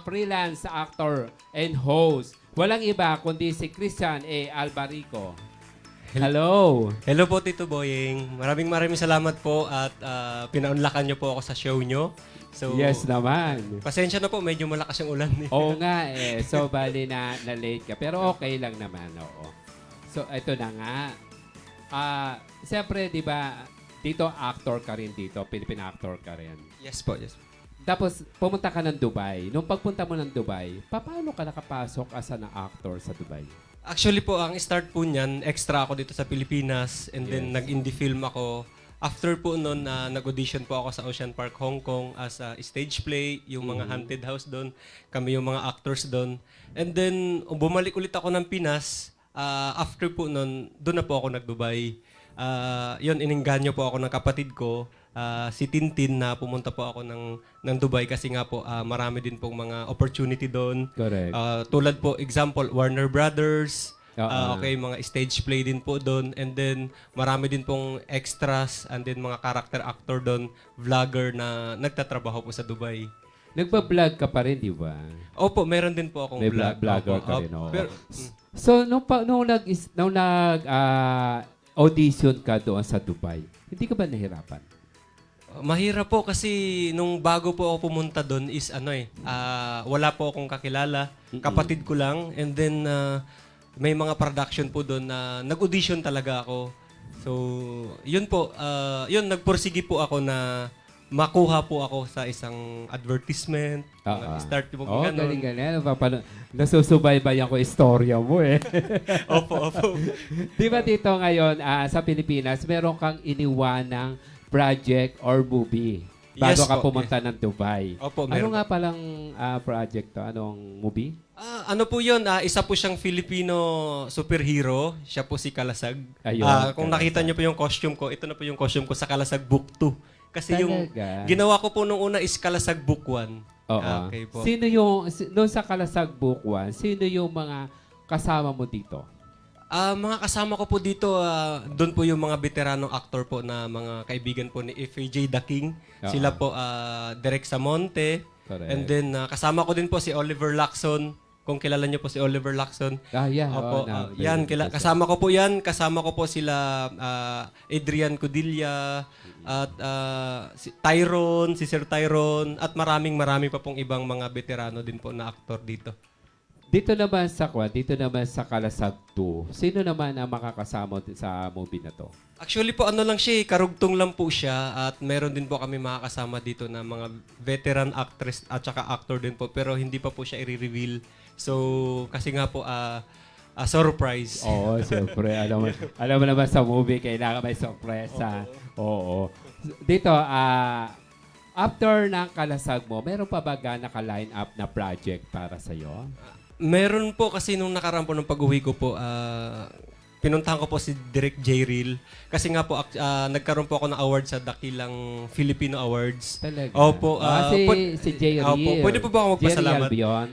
freelance actor and host. Walang iba kundi si Christian A. Albarico. Hello. Hello po, Tito Boying. Maraming salamat po at pinaunlakan niyo po ako sa show niyo. So, Yes naman. pasensya na po, medyo malakas yung ulan. Oo nga eh. So, bali na late ka. Pero okay lang naman, oo. So, ito na nga. Siyempre, di ba, dito actor ka rin dito. Philippine actor ka rin. Yes po, yes. Tapos, pumunta ka ng Dubai. Nung pagpunta mo ng Dubai, paano ka nakapasok as an actor sa Dubai? Actually po, ang start po niyan, extra ako dito sa Pilipinas and then Yes. nag-indie film ako. After po noon, nag-audition po ako sa Ocean Park, Hong Kong as a stage play, yung mga haunted house doon. Kami yung mga actors doon. And then, bumalik ulit ako ng Pinas. After po noon, doon na po ako nag-Dubai. Yun, iningganyo po ako ng kapatid ko, si Tintin, na pumunta po ako ng Dubai kasi nga po marami din pong mga opportunity doon. Correct. Tulad po, example, Warner Brothers, Oo. okay, mga stage play din po doon. And then, marami din pong extras and then mga character actor doon, vlogger na nagtatrabaho po sa Dubai. Nagpa-vlog ka pa rin, di ba? Opo, meron din po akong May vlog. vlogger Opo, ka rin, oo. pero, So, nung audition ka doon sa Dubai, hindi ka ba nahirapan? mahirap po kasi nung bago po ako pumunta doon is wala po akong kakilala, kapatid ko lang, and then may mga production po doon na nag-audition talaga ako. So, yun po, nagpursige po ako na makuha po ako sa isang advertisement. Start po Oh, ganun. galing-galing. Nasusubaybayan ko istorya mo eh. Opo. Di ba dito ngayon sa Pilipinas, meron kang iniwanang project or movie bago Yes ka po, pumunta ng Dubai? Opo, Ano meron nga palang project to? Anong movie? ano po yun? Isa po siyang Filipino superhero. Siya po si Kalasag. Ayun, Kung Kalasag. nakita niyo po yung costume ko, ito na po yung costume ko sa Kalasag Book 2. Kasi yung Talaga? ginawa ko po nung una is Kalasag Book 1. Oo. Okay po. Sino yung, doon sa Kalasag Book 1, sino yung mga kasama mo dito? Mga kasama ko po dito, doon po yung mga veteranong actor po na mga kaibigan po ni FAJ The King. Oo. Sila po, Derek Samonte. Correct. And then, kasama ko din po si Oliver Lacson. Kung kilala niyo po si Oliver Lacson. Yeah. Opo, Oo, yan, kasama ko po yan. Kasama ko po sila Adrian Codilla at si Tyrone, si Sir Tyrone, at marami pa pong ibang mga veterano din po na aktor dito. Dito naman sa Kalasag 2, sino naman ang makakasama sa movie na to? Actually po, lang siya, karugtong lang po siya at meron din po kami makakasama dito na mga veteran actress at saka actor din po pero hindi pa po siya i-reveal. So, kasi nga po, surprise. Oo, siyempre. Alam mo naman sa movie, kailangan may sorpresa. Oo. Dito, after ng Kalasag mo, meron pa ba naka-line up na project para sa'yo? Meron po kasi nung nakaraan po nung pag-uwi ko po, pinuntahan ko po si Direk J. Reel. Kasi nga po, nagkaroon po ako ng award sa Dakilang Filipino Awards. Talaga? Opo. Si J. Reel. Opo. Pwede po ba ako magpasalamat? J. Reel Albion?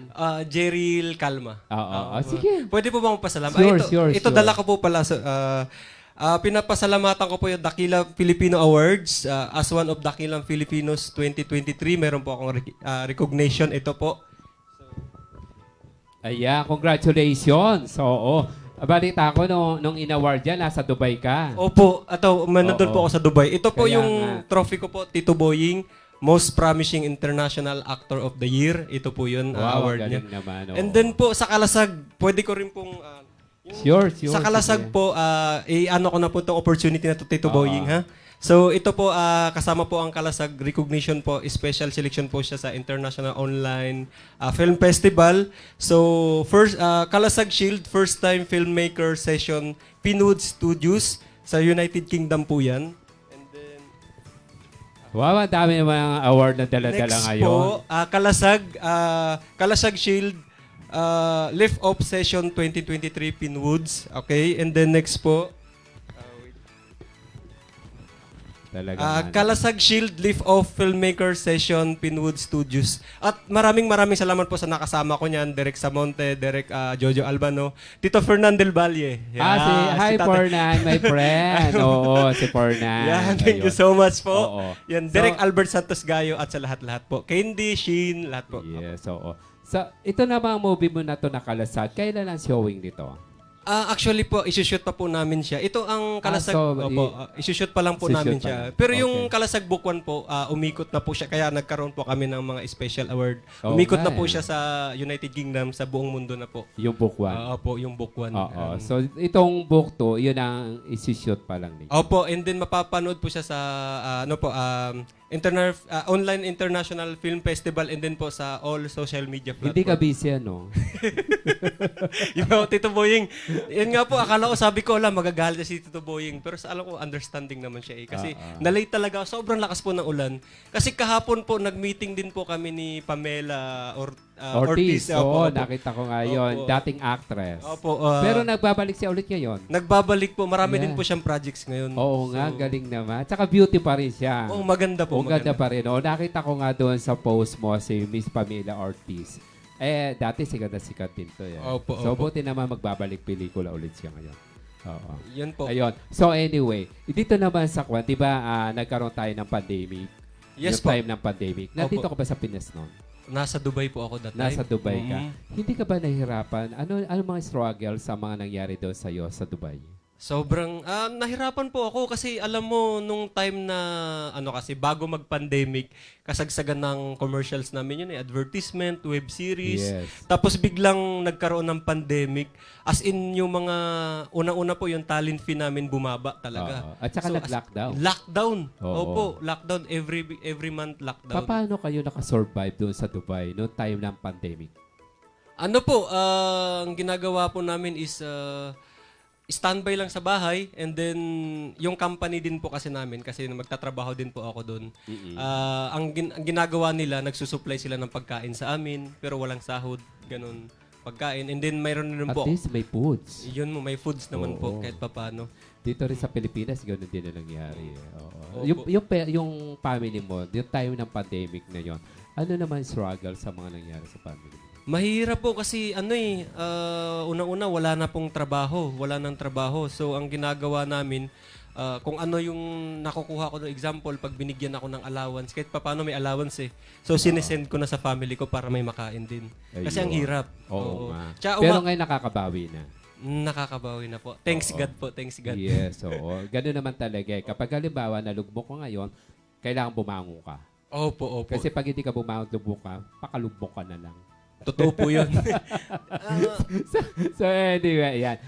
J. Reel Calma. Oo. Sige. Pwede po ba magpasalamat? Sure. Ito dala ko po pala sa... pinapasalamatan ko po yung Dakila Filipino Awards as one of Dakilang Filipinos 2023. Meron po akong recognition. Ito po. Ayan, congratulations. Oo. Balita ko nung in-award yan, nasa Dubai ka. Opo, nandun Oo. po ako sa Dubai. Ito po Kaya yung nga. trophy ko po, Tito Boying, Most Promising International Actor of the Year. Ito po yun, award niya. galing naman. Oo. And then po, sa Kalasag, pwede ko rin pong... Sure. sa Kalasag sige. po, ano ko na po itong opportunity na to, Tito Oo. Boying, ha? So, ito po, kasama po ang Kalasag recognition po, special selection po siya sa International Online Film Festival. So, first, Kalasag Shield, first time filmmaker session, Pinwood Studios, sa United Kingdom po yan. And then, Wow, ang dami ng mga award na dala-dala next ngayon. po, Kalasag Shield, Lift Off Session 2023 Pinwoods. Okay, and then next po, Talaga. Kalasag Shield Lift-Off Filmmaker Session, Pinwood Studios. At maraming salamat po sa nakasama ko niyan. Derek Samonte, Derek Jojo Albano, Tito Fernandel Valle. Hi, Tatay. Pornan, my friend. Oo, si Pornan. Yan, thank you Ayun. so much po. Oo. Yan, So- Derek Albert Santos Gayo at sa lahat-lahat po. Candy, Sheen, lahat po. Yes, oo. So, ito namang movie mo na to nakalasag. Kailan ang showing nito? Actually po, isushoot pa po namin siya. Ito ang Kalasag, isushoot pa lang po Isushoot namin pa siya. lang. Pero yung Okay. Kalasag Book 1 po, umikot na po siya. Kaya nagkaroon po kami ng mga special award. Oo Umikot nga na po eh. siya sa United Kingdom, sa buong mundo na po. Yung book one. Opo, yung Book 1. Oo. So, itong book to, yun ang isi-shoot pa lang ninyo. Opo, and then mapapanood po siya sa online international film festival and then po sa all social media platform. Hindi ka busy, ano? Yung mga Tito Boying, yun nga po, akala ko, sabi ko, magagalit si Tito Boying. Pero sa alam ko, understanding naman siya eh. Kasi na-late talaga, sobrang lakas po ng ulan. Kasi kahapon po, nag-meeting din po kami ni Pamela Ortiz. Oo, Opo. nakita ko nga yun. Opo. Dating actress. Opo, Pero nagbabalik siya ulit ngayon. nagbabalik po, marami Yeah. din po siyang projects ngayon. Oo nga, galing naman. Tsaka beauty pa rin siya. Oo, maganda po. Oo, ganda pa rin. O, nakita ko nga doon sa post mo si Miss Pamela Ortiz. Dati sikat na sikat din to. Eh. Opo, So, opo. buti naman magbabalik pelikula ulit siya ngayon. Oo. Yan po. Ayun. So, anyway, dito naman sa Kwan, di ba nagkaroon tayo ng pandemic? Yes yung po. time ng pandemic. Nandito Opo. ka ba sa Pinas noon? Nasa Dubai po ako that time. Nasa Dubai ka. Mhm. Hindi ka ba nahihirapan? Ano mga struggle sa mga nangyari doon sa'yo sa Dubai? Sobrang nahirapan po ako kasi alam mo nung time na kasi bago mag-pandemic, kasagsagan ng commercials namin yun advertisement, web series. Yes. Tapos biglang nagkaroon ng pandemic. As in yung mga unang-una po yung talent fee namin bumaba talaga. Oo. At saka nag-lockdown. Lockdown. Oo. Opo, lockdown every month lockdown. Paano kayo nakasurvive doon sa Dubai noong time ng pandemic? Ano po, ang ginagawa po namin is standby lang sa bahay and then yung company din po kasi namin kasi magtatrabaho din po ako doon. Ang ginagawa nila, nagsusupply sila ng pagkain sa amin pero walang sahod, ganun pagkain. And then mayroon din At po. least may foods. Yun mo, may foods naman po Oo. kahit papaano. Dito rin sa Pilipinas, ganoon din na nangyari. Oo. Opo. Yung family mo, yung time ng pandemic na yon, ano naman struggle sa mga nangyari sa family mo? Mahirap po kasi unang-una wala na pong trabaho, wala nang trabaho. So ang ginagawa namin, kung ano yung nakukuha ko ng example, pag binigyan ako ng allowance, kahit paano may allowance eh. So sinesend ko na sa family ko para may makain din. Kasi ang Ayun. hirap. Oo nga. Tsaka Pero ngayon nakakabawi na. nakakabawi na po. Thanks Oo. God po, thanks God. Yes, oo. Ganun naman talaga. Kapag halimbawa nalugmok ka ngayon, kailangan bumangon ka. Opo, opo. Kasi pag hindi ka bumangon, lubok ka, pakalubok ka na lang. Totoo po yun. So anyway, yan.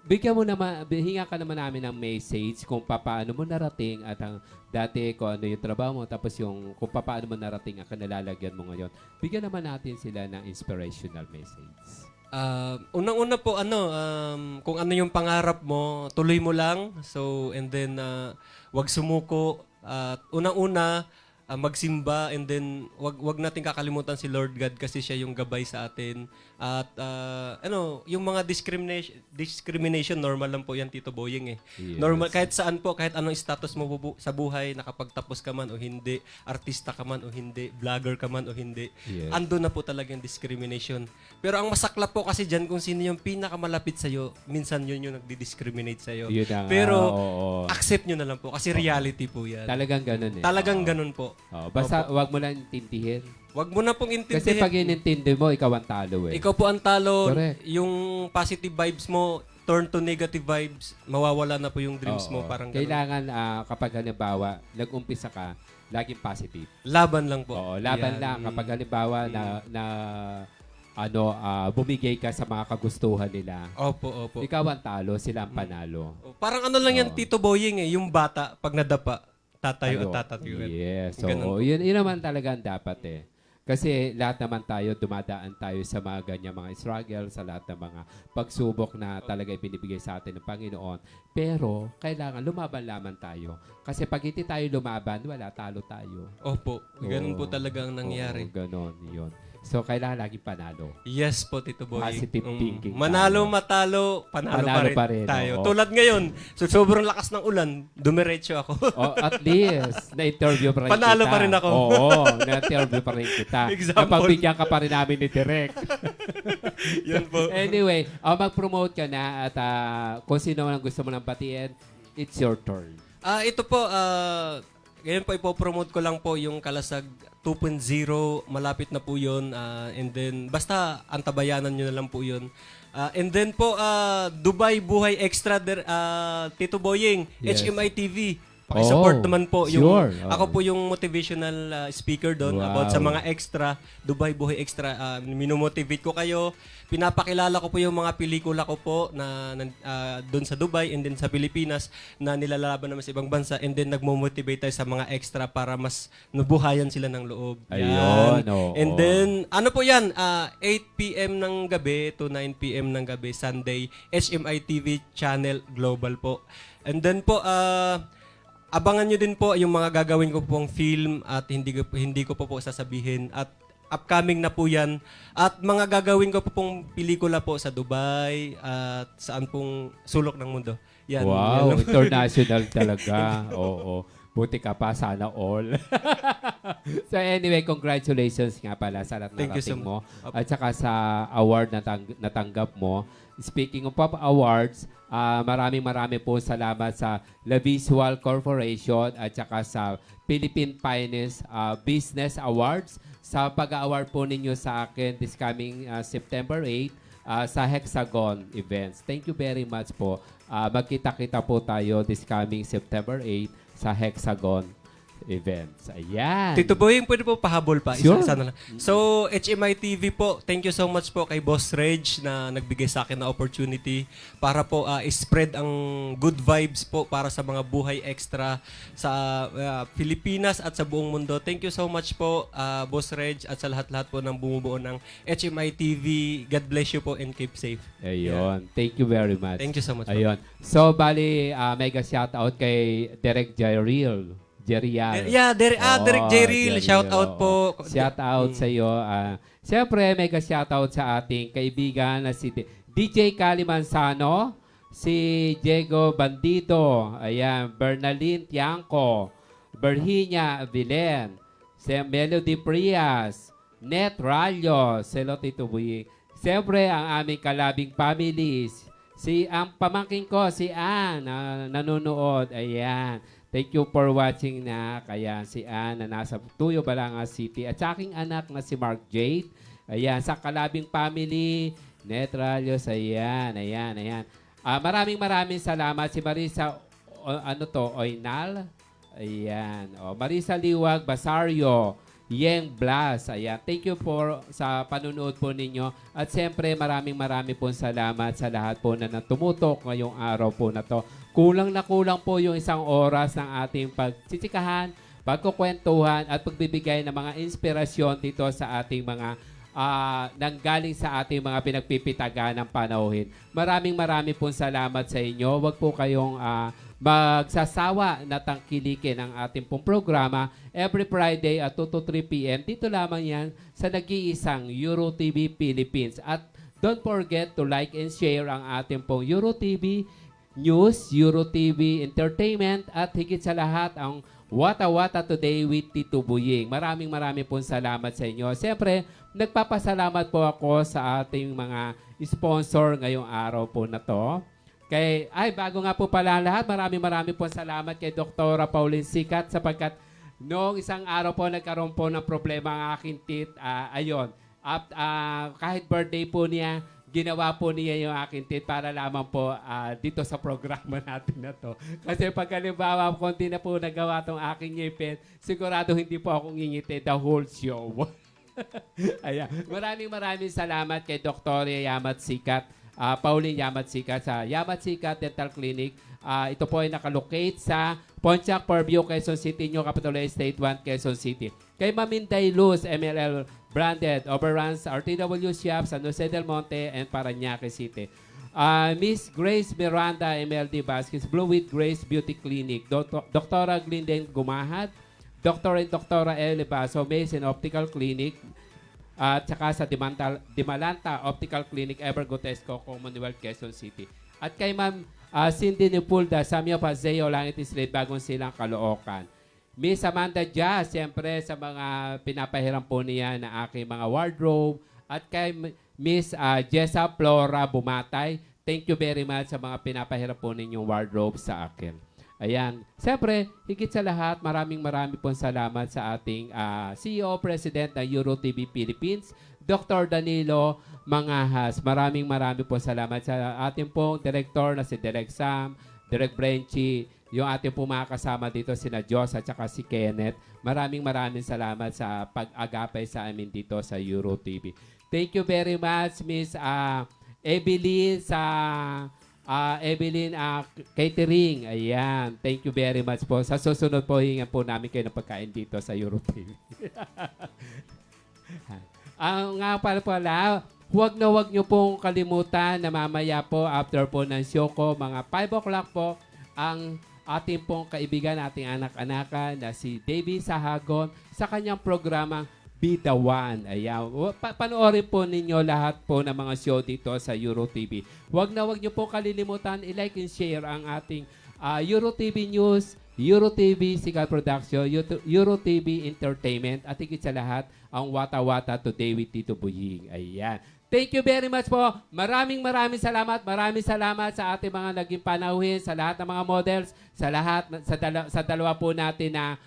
Bigyan mo naman, hinga ka naman namin ng message kung paano mo narating at ang dati kung ano yung trabaho mo, tapos yung kung paano mo narating ang kanalalagyan mo ngayon. Bigyan naman natin sila ng inspirational message. Unang-una po, kung ano yung pangarap mo, tuloy mo lang. So, and then, wag sumuko. Unang-una, magsimba and then wag natin kakalimutan si Lord God kasi siya yung gabay sa atin. At yung mga discrimination normal lang po yan, Tito Boying eh. Yes. Normal kahit saan po, kahit anong status mo sa buhay, nakapagtapos ka man o hindi, artista ka man o hindi, vlogger ka man o hindi. Yes. Ando na po talagang discrimination. Pero ang masaklap po kasi dyan kung sino yung pinakamalapit sa'yo, minsan yun yung nagdi-discriminate sa'yo. Yun na nga, Pero oo. accept nyo na lang po kasi reality po yan. Talagang ganun eh. Talagang Oo. ganun po. Oo. Basta wag mo lang intindihin. Wag mo na pong intindihin. Kasi pag inintindi mo, ikaw ang talo eh. Ikaw po ang talo. Correct. Yung positive vibes mo, turn to negative vibes, mawawala na po yung dreams mo. Oo. Parang ganun. Kailangan kapag halimbawa, nag-umpisa ka, laging positive. Laban lang po. Oo, laban Yan. lang. Kapag halimbawa bumigay ka sa mga kagustuhan nila, Opo, opo. ikaw ang talo, sila ang panalo. Parang ano lang yan, Oo. Tito Boying eh. Yung bata, pag nadapa, tatayo at tatayo. Yes. Ganun So, yun naman talaga ang dapat eh. Kasi lahat naman tayo, dumadaan tayo sa mga ganyan mga struggle, sa lahat ng mga pagsubok na talaga ibinibigay sa atin ng Panginoon. Pero, kailangan lumaban lamang tayo. Kasi pag hindi tayo lumaban, wala, talo tayo. Opo. Ganun Oo. po talaga ang nangyari. Oo, ganon, yun. So, kailangan lagi panalo. Yes po, Tito Boy. Positive thinking Manalo, tayo. matalo, panalo Panalo pa rin, pa rin, tayo. oo. Tulad ngayon, so sobrang lakas ng ulan, dumiretso ako. Oh, at least, na-interview pa rin Panalo kita. pa rin ako. Oo, na-interview pa rin kita. Example. Napagbigyan ka pa rin namin ni Direk. Yun po. Anyway, mag-promote ka na at kung sino ang gusto mo nang batiin, it's your turn. Ito po, ngayon po ipopromote ko lang po yung Kalasag 2.0, malapit na po yun. And then, basta antabayanan nyo na lang po yun. And then po, Dubai Buhay Extra, Tito Boying, Yes. HMI TV. Pakisupport naman po. Sure. Ako po yung motivational speaker doon Wow. about sa mga extra, Dubai Buhay Extra. Minomotivate ko kayo. Pinapakilala ko po yung mga pelikula ko po na doon sa Dubai and then sa Pilipinas na nilalaban naman sa ibang bansa and then nagmo-motivate tayo sa mga extra para mas nabuhayan sila ng loob. Ayun, Yan. oo. And then, ano po yan? 8 p.m. ng gabi to 9 p.m. ng gabi, Sunday, HMI TV Channel Global po. And then po, abangan nyo din po yung mga gagawin ko pong film at hindi ko po sasabihin at upcoming na po yan. At mga gagawin ko po pong pelikula po sa Dubai at saan pong sulok ng mundo. Yan. Wow, Yan. international talaga. Oo. Buti ka pa, sana all. So anyway, congratulations nga pala sa lahat Thank you narating so mo. much. At saka sa award na natanggap mo. Speaking of Pop Awards, maraming po salamat sa La Visual Corporation at saka sa Philippine Finest Business Awards sa pag-award po ninyo sa akin this coming September 8 sa Hexagon Events. Thank you very much po. Magkita-kita po tayo this coming September 8 sa Hexagon Events. Ayan. Tito Boying, pwede po pahabol pa? Sure. Isa na lang. So, HMI TV po, thank you so much po kay Boss Reg na nagbigay sa akin na opportunity para po spread ang good vibes po para sa mga buhay extra sa Pilipinas at sa buong mundo. Thank you so much po, Boss Reg, at sa lahat-lahat po ng bumubuo ng HMI TV. God bless you po and keep safe. Ayun. Thank you very much. Thank you so much po. Ayun. So, bali, mega shoutout kay Derek Jerial. Yeah, Derek J. Reel, shout out po. Shout out sa iyo. Siyempre, mega shout out sa ating kaibigan na si DJ Cali Manzano, si Diego Bandido, ayan, Bernalyn Tiangco, Virginia Vilen, si Melody Prias, Net Rallo, Selo Tito Buyi. Siyempre, ang aming kalabing families, ang pamangkin ko, si Ann, na nanonood, ayan. Thank you for watching na. Kaya si Ann na nasa Tuyo, Balanga City. At sa aking anak na si Mark Jade. Ayan, sa kalabing family. Netralios, ayan. Maraming salamat. Si Marisa, Oynal. Ayan. Marisa Liwag, Basario. Yeng Blas. Ayan. Thank you sa panunood po ninyo. At siyempre, maraming po salamat sa lahat po na tumutok ngayong araw po na to. Kulang na kulang po yung isang oras ng ating pagtsitsikahan, pagkukwentuhan at pagbibigay ng mga inspirasyon dito sa ating mga nanggaling sa ating mga pinagpipitagan ng panauhin. Maraming pong salamat sa inyo. Huwag po kayong magsasawa na tangkilikin ang ating pong programa every Friday at 2 to 3 p.m. Dito lamang yan sa nag-iisang Euro TV Philippines. At don't forget to like and share ang ating pong Euro TV News, Euro TV Entertainment at higit sa lahat ang Wata Wata Today with Tito Buying. Maraming pong salamat sa inyo. Siyempre, nagpapasalamat po ako sa ating mga sponsor ngayong araw po na to. Bago nga po pala lahat, maraming pong salamat kay Dr. Pauline Sikat sapagkat noong isang araw po nagkaroon po ng problema ang aking teeth. Kahit birthday po niya, ginawa po niya yung aking teeth para lamang po dito sa programa natin na to. Kasi pag halimbawa, konti na po nagawa tong aking ngipin, sigurado hindi po ako ngingiti the whole show. Ayan. Maraming salamat kay Dr. Yamat Sikat, Pauline Yamat Sikat sa Yamat Sikat Dental Clinic. Ito po ay nakalocate sa Pontiac, Fairview, Quezon City, New Capitol Estate 1, Quezon City. Kay Maminday Luz, MLL Branded, Overruns, RTW Shop, San Jose del Monte, and Parañaque City. Miss Grace Miranda, MLD Vasquez, Blue with Grace Beauty Clinic. Dr. Glinden Gumahad, Dr. and Dr. Eli Baso, Mason Optical Clinic. at saka sa Dimalanta Optical Clinic, Evergotesco, Commonwealth, Quezon City. At kay Ma'am Cindy Nipulda, Samyo Pazeo, Langit Street, Bagong Silang, Caloocan. Miss Amanda Jazz, siyempre sa mga pinapahiram po niya na aking mga wardrobe. At kay Miss Jessa Flora Bumatay, thank you very much sa mga pinapahiram po ninyong wardrobe sa akin. Ayan. Siyempre, higit sa lahat, maraming pong salamat sa ating CEO, President ng EuroTV Philippines, Dr. Danilo Mangahas. Maraming po salamat sa ating pong director na si Direk Sam, Direk Brenchi, yung ating pong mga kasama dito, sina Diyos at saka si Kenneth. Maraming salamat sa pag-agapay sa amin dito sa EuroTV. Thank you very much, Miss Evelyn sa Evelyn Catering. Ayan. Thank you very much po. Sa susunod po, hingan po namin kayo ng pagkain dito sa EuroTV. Nga pala, huwag nyo pong kalimutan na mamaya po, after po ng show ko, mga 5 o'clock po, ang ating pong kaibigan, ating anak-anakan na si Davey Sahagon sa kanyang programang Be The One. Ayan. Panoorin po ninyo lahat po ng mga show dito sa EuroTV. Huwag nyo po kalilimutan i-like and share ang ating EuroTV News, EuroTV Sigal Production, EuroTV Entertainment, at higit sa lahat, ang Wata Wata Today with Tito Buying. Ayan. Thank you very much po. Maraming salamat. Maraming salamat sa ating mga naging panauhin, sa lahat ng mga models, sa lahat, sa dalawa po natin na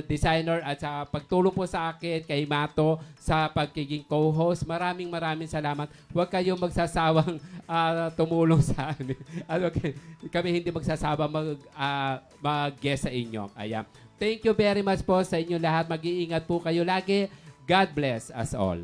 designer at sa pagtulong po sa akin kay Mato sa pagiging co-host. Maraming salamat. Huwag kayong magsasawang tumulong sa amin. Okay. Kami hindi magsasawang mag-guest sa inyo. Ayan. Thank you very much po sa inyo lahat. Mag-iingat po kayo lagi. God bless us all.